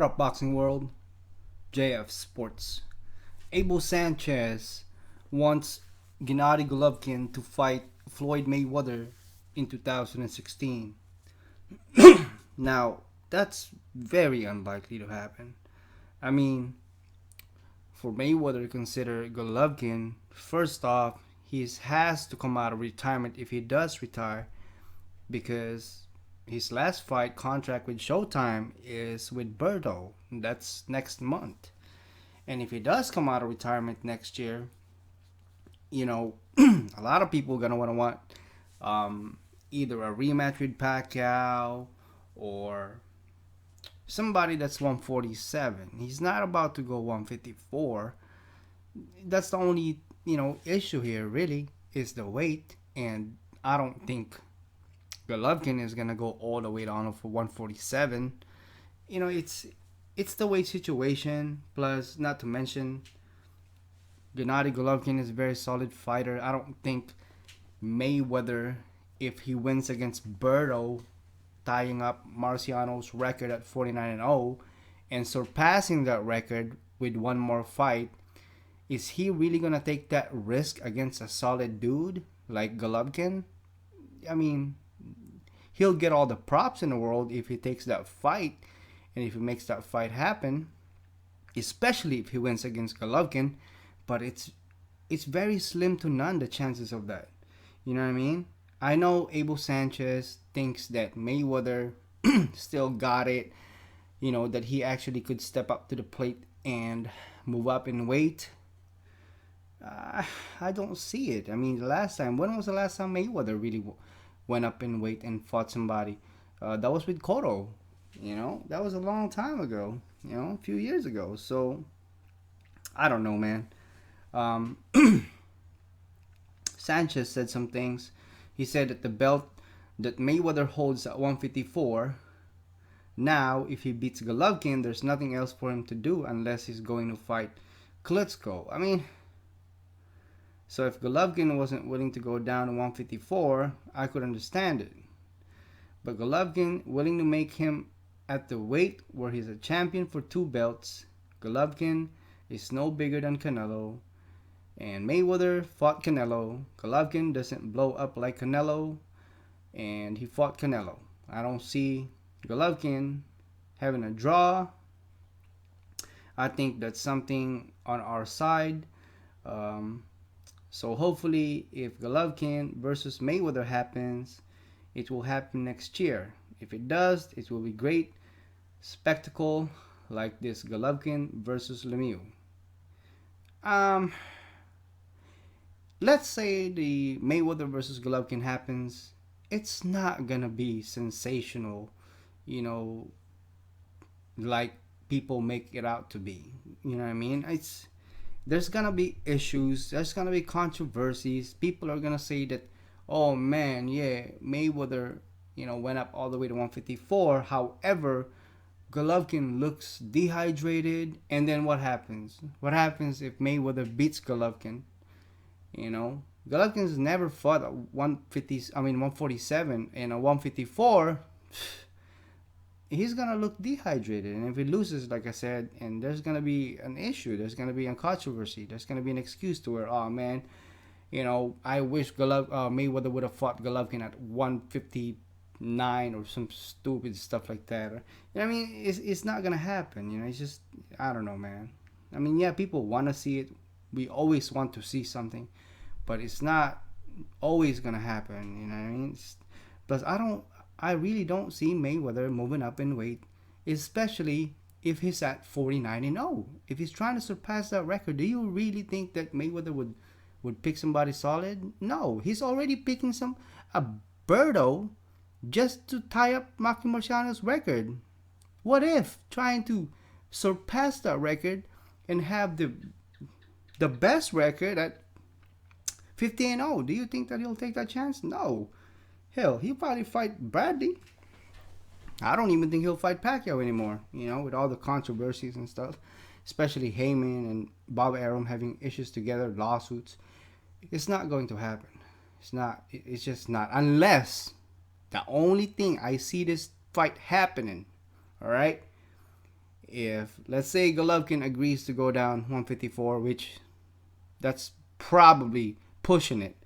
What up, boxing world? JF Sports. Abel Sanchez wants Gennady Golovkin to fight Floyd Mayweather in 2016. Now, that's very unlikely to happen. I mean, for Mayweather to consider Golovkin, first off, he has to come out of retirement if he does retire because his last fight contract with Showtime is with Berto. That's next month. And if he does come out of retirement next year, a lot of people are gonna want either a rematch with Pacquiao or somebody that's 147. He's not about to go 154. That's the only issue here. Really, is the weight, and I don't think Golovkin is gonna go all the way down for 147. It's the weight situation. Plus, not to mention, Gennady Golovkin is a very solid fighter. I don't think Mayweather, if he wins against Berto, tying up Marciano's record at 49-0 and surpassing that record with one more fight, is he really gonna take that risk against a solid dude like Golovkin? I mean, he'll get all the props in the world if he takes that fight and if he makes that fight happen, especially if he wins against Golovkin. But it's very slim to none, the chances of that. You know what I mean? I know Abel Sanchez thinks that Mayweather still got it, that he actually could step up to the plate and move up in weight. I don't see it. I mean, when was the last time Mayweather really went up in weight and fought somebody? That was with Cotto. That was a long time ago. A few years ago. So I don't know, man. Sanchez said some things. He said that the belt that Mayweather holds at 154, now if he beats Golovkin, there's nothing else for him to do unless he's going to fight Klitschko. I mean, so if Golovkin wasn't willing to go down to 154, I could understand it. But Golovkin willing to make him at the weight where he's a champion for 2 belts. Golovkin is no bigger than Canelo. And Mayweather fought Canelo. Golovkin doesn't blow up like Canelo. And he fought Canelo. I don't see Golovkin having a draw. I think that's something on our side. So hopefully if Golovkin versus Mayweather happens, it will happen next year. If it does, it will be great spectacle like this Golovkin versus Lemieux. Let's say the Mayweather versus Golovkin happens. It's not gonna be sensational, like people make it out to be. You know what I mean? There's gonna be issues. There's gonna be controversies. People are gonna say that, oh man, yeah, Mayweather, went up all the way to 154. However, Golovkin looks dehydrated. And then what happens? What happens if Mayweather beats Golovkin? Golovkin's never fought at 147, and at 154, he's gonna look dehydrated. And if he loses, like I said, and there's gonna be an issue, there's gonna be a controversy, there's gonna be an excuse to where, oh man, I wish Mayweather would have fought Golovkin at 159 or some stupid stuff like that. I mean, it's not gonna happen. It's just, I don't know, man. I mean, yeah, people want to see it. We always want to see something, but it's not always gonna happen. You know what I mean? Plus, I really don't see Mayweather moving up in weight, especially if he's at 49-0. If he's trying to surpass that record, do you really think that Mayweather would pick somebody solid? No, he's already picking a Berto just to tie up Maki Marciano's record. What if trying to surpass that record and have the best record at 50-0? Do you think that he'll take that chance? No. Hell, he'll probably fight Bradley. I don't even think he'll fight Pacquiao anymore, with all the controversies and stuff. Especially Heyman and Bob Arum having issues together, lawsuits. It's not going to happen. It's just not. Unless the only thing I see this fight happening, all right, if let's say Golovkin agrees to go down 154, which that's probably pushing it,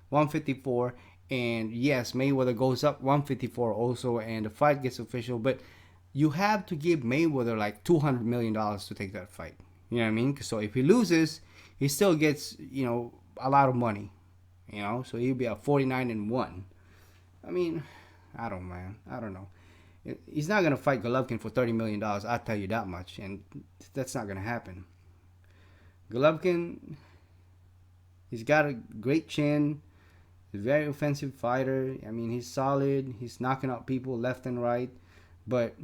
154, and yes, Mayweather goes up 154 also, and the fight gets official, but you have to give Mayweather like $200 million to take that fight. You know what I mean? So if he loses, he still gets, a lot of money. So he'll be at 49-1. I mean, I don't know. He's not gonna fight Golovkin for $30 million. I'll tell you that much, and that's not gonna happen. Golovkin, he's got a great chin. He's a very offensive fighter. I mean, he's solid. He's knocking out people left and right, but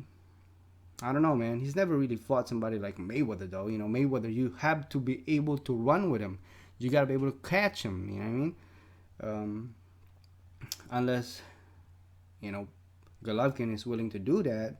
I don't know, man. He's never really fought somebody like Mayweather, though. Mayweather, you have to be able to run with him. You got to be able to catch him, you know what I mean? Unless, Golovkin is willing to do that,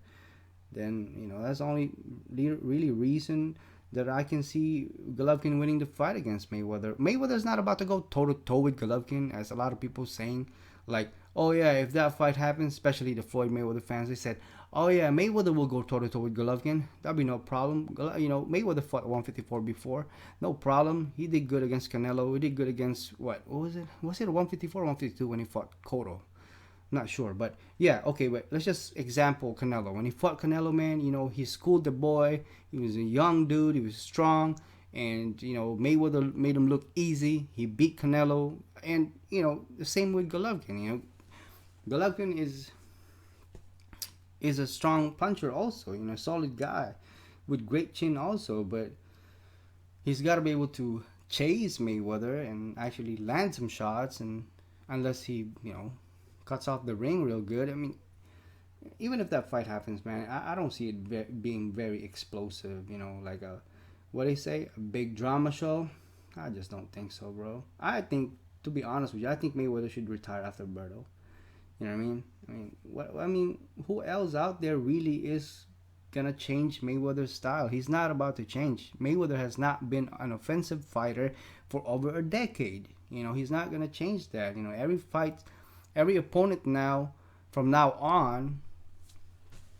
then, that's the only really reason that I can see Golovkin winning the fight against Mayweather. Mayweather's not about to go toe-to-toe with Golovkin, as a lot of people saying. Like, oh yeah, if that fight happens, especially the Floyd Mayweather fans, they said, oh yeah, Mayweather will go toe-to-toe with Golovkin. That'd be no problem. Mayweather fought 154 before. No problem. He did good against Canelo. He did good against, what was it? Was it 154 or 152 when he fought Cotto? Not sure, but yeah, okay, but let's just example Canelo. When he fought Canelo, man, he schooled the boy. He was a young dude. He was strong. And, Mayweather made him look easy. He beat Canelo. And, the same with Golovkin, Golovkin is a strong puncher also, a solid guy with great chin also, but he's got to be able to chase Mayweather and actually land some shots, and unless he, cuts off the ring real good. I mean, even if that fight happens, man, I don't see it being very explosive, like what they say, a big drama show. I just don't think so, bro. I think, to be honest with you, I think Mayweather should retire after Berto. You know what I mean? Who else out there really is gonna change Mayweather's style? He's not about to change. Mayweather has not been an offensive fighter for over a decade. He's not gonna change that. Every fight, every opponent from now on,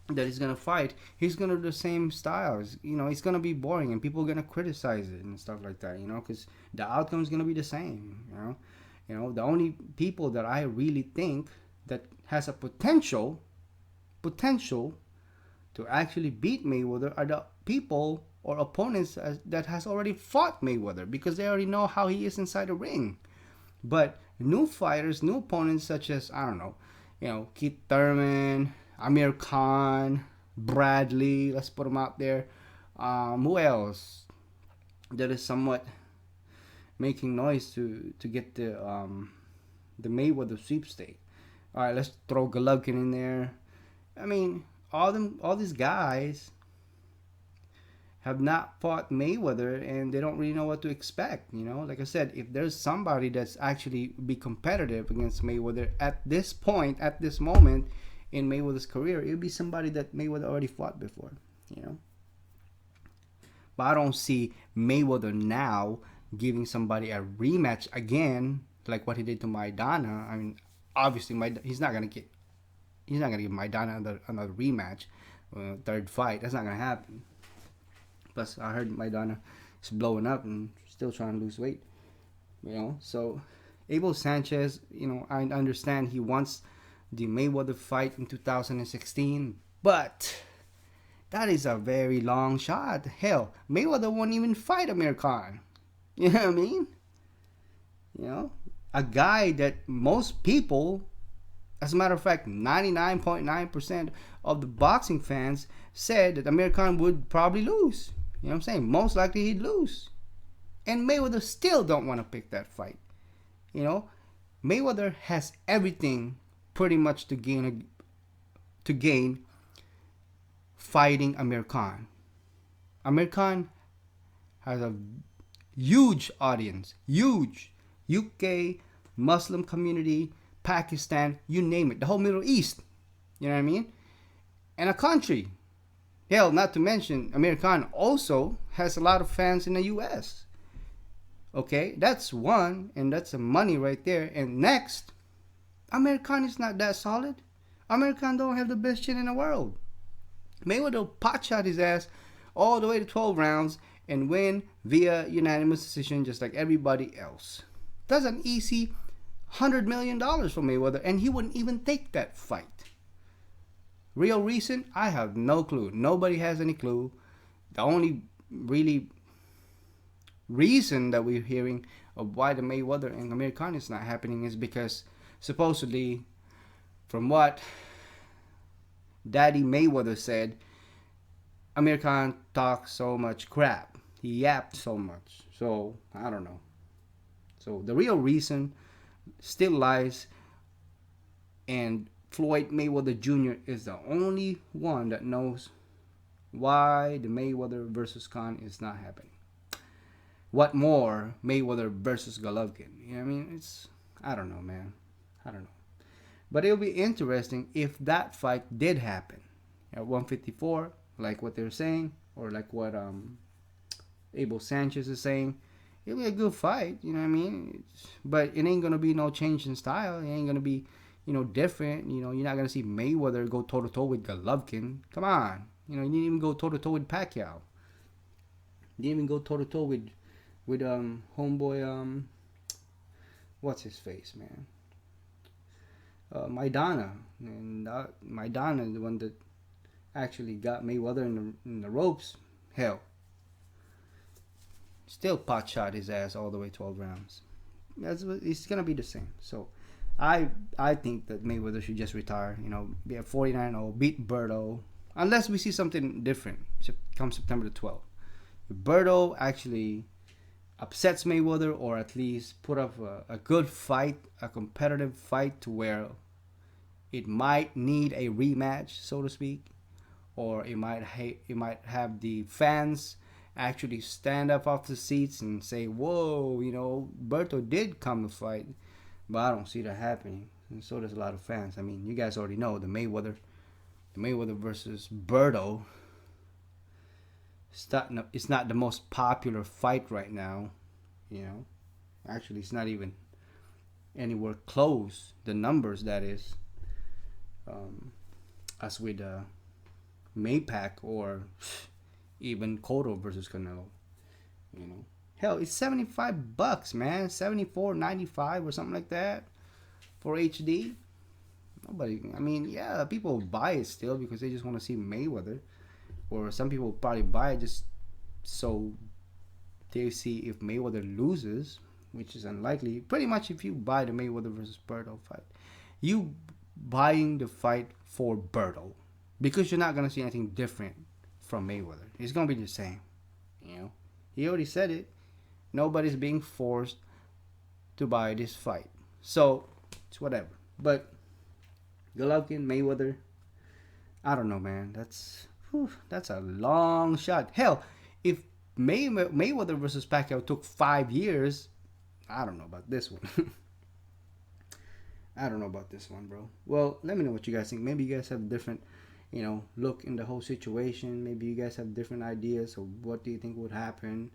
that he's gonna fight, he's gonna do the same styles. It's gonna be boring, and people are gonna criticize it and stuff like that. Because the outcome is gonna be the same. The only people that I really think that has a potential to actually beat Mayweather are the people or opponents that has already fought Mayweather, because they already know how he is inside the ring. But new fighters, new opponents such as, I don't know, Keith Thurman, Amir Khan, Bradley, let's put them out there. Who else that is somewhat making noise to get the Mayweather sweepstake? All right, let's throw Golovkin in there. I mean, all these guys have not fought Mayweather, and they don't really know what to expect. Like I said, if there's somebody that's actually be competitive against Mayweather at this point, at this moment in Mayweather's career, it would be somebody that Mayweather already fought before. But I don't see Mayweather now giving somebody a rematch again, like what he did to Maidana. I mean, obviously, he's not gonna give Maidana another rematch, third fight. That's not gonna happen. Plus, I heard Maidana is blowing up and still trying to lose weight. So Abel Sanchez, I understand he wants the Mayweather fight in 2016, but that is a very long shot. Hell, Mayweather won't even fight Amir Khan. You know what I mean? A guy that most people, as a matter of fact, 99.9% of the boxing fans said that Amir Khan would probably lose. You know what I'm saying? Most likely he'd lose. And Mayweather still don't want to pick that fight. Mayweather has everything pretty much to gain fighting Amir Khan. Amir Khan has a huge audience. Huge. UK, Muslim community, Pakistan, you name it. The whole Middle East. You know what I mean? And a country. Hell, not to mention, Amir Khan also has a lot of fans in the US. Okay? That's one, and that's the money right there. And next, Amir Khan is not that solid. Amir Khan don't have the best chin in the world. Mayweather will pot shot his ass all the way to 12 rounds and win via unanimous decision just like everybody else. That's an easy $100 million for Mayweather, and he wouldn't even take that fight. Real reason? I have no clue. Nobody has any clue. The only really reason that we're hearing of why the Mayweather and Amir Khan is not happening is because supposedly, from what Daddy Mayweather said, Amir Khan talks so much crap. He yapped so much. So, I don't know. So, the real reason still lies, and Floyd Mayweather Jr. is the only one that knows why the Mayweather versus Khan is not happening. What more Mayweather versus Golovkin? You know what I mean? I don't know, man. I don't know. But it'll be interesting if that fight did happen at 154, like what they're saying, or like what Abel Sanchez is saying. It'll be a good fight, you know what I mean? But it ain't gonna be no change in style. It ain't gonna be, different. You're not gonna see Mayweather go toe to toe with Golovkin. Come on, you didn't even go toe to toe with Pacquiao. You didn't even go toe to toe with homeboy what's his face, man? Maidana, and Maidana, the one that actually got Mayweather in the ropes. Hell, still pot shot his ass all the way 12 rounds. It's gonna be the same. So, I think that Mayweather should just retire. Be at 49-0, beat Berto, unless we see something different come September the 12th. If Berto actually upsets Mayweather, or at least put up a good fight, a competitive fight to where it might need a rematch, so to speak, or it might have the fans actually stand up off the seats and say, whoa, Berto did come to fight, but I don't see that happening. And so does a lot of fans. I mean, you guys already know the Mayweather versus Berto. It's not the most popular fight right now, Actually, it's not even anywhere close, the numbers that is, as with Maypac or even Cotto versus Canelo. Hell, it's $75, man, $74.95 or something like that for HD. Nobody, yeah, people buy it still because they just want to see Mayweather. Or some people probably buy it just so they see if Mayweather loses, which is unlikely. Pretty much if you buy the Mayweather versus Berto fight, you buying the fight for Berto, because you're not going to see anything different from Mayweather. It's going to be the same. He already said it. Nobody's being forced to buy this fight. So, it's whatever. But Golovkin, Mayweather, I don't know, man. That's a long shot. Hell, if Mayweather versus Pacquiao took 5 years, I don't know about this one. I don't know about this one, bro. Well, let me know what you guys think. Maybe you guys have different, look in the whole situation. Maybe you guys have different ideas of what do you think would happen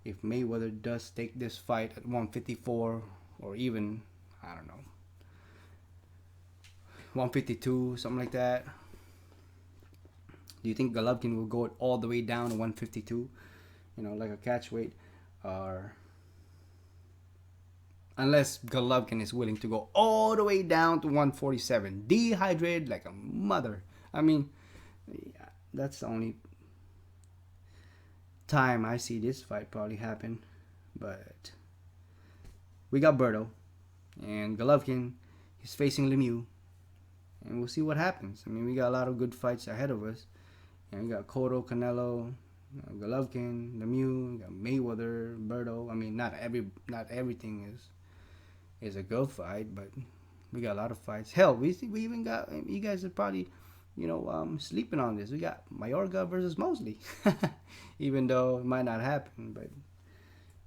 if Mayweather does take this fight at 154, or even, I don't know, 152, something like that. Do you think Golovkin will go all the way down to 152? Like a catch weight? Or unless Golovkin is willing to go all the way down to 147, dehydrated like a mother. Yeah, that's the only time I see this fight probably happen. But we got Berto, and Golovkin is facing Lemieux, and we'll see what happens. We got a lot of good fights ahead of us. And we got Cotto, Canelo, Golovkin, Lemieux, we got Mayweather, Berto. Not everything is a good fight, but we got a lot of fights. Hell, we even got, you guys are probably, sleeping on this. We got Mayorga versus Mosley, even though it might not happen. But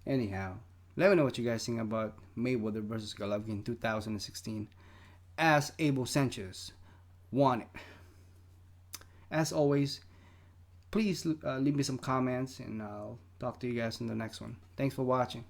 anyhow, let me know what you guys think about Mayweather versus Golovkin 2016, as Abel Sanchez won it. As always, please leave me some comments, and I'll talk to you guys in the next one. Thanks for watching.